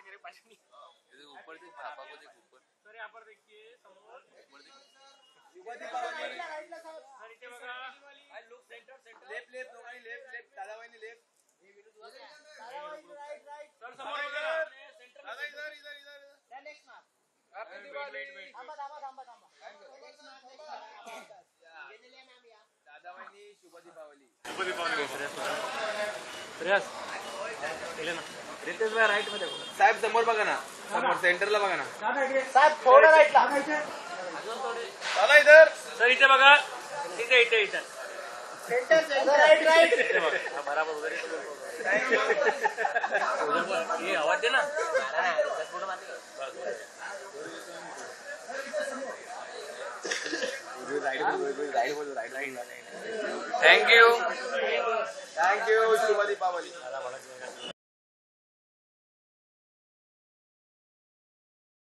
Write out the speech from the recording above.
के पानी ऊपर देख भापा को देख ऊपर सर यहाँ पर देखिए समोर ऊपर देख शुभ दीपावली सर इथे बघा look centre centre left left दोघांनी लेफ्ट लेफ्ट दादाबाईंनी लेफ्ट सर समोर सेंटर दादा इधर इधर इधर नेक्स्ट मार्क हैप्पी दिवाळी थांबा थांबा थांबा थांबा दादाबाईंनी शुभ दीपावली शुभ दीपावली श्रेयस केले ना रितेश भाई राईट मध्ये साहेब समोर बघा ना समोर सेंटरला बघा ना साहेब थोडं राईटला अजून थोडे चला इधर सर इथे बघा इथे इथे इथे सेंटर सेंटर राईट राईट बराबर वगैरे ये आवाज दे ना थँक्यू शुभ दीपावली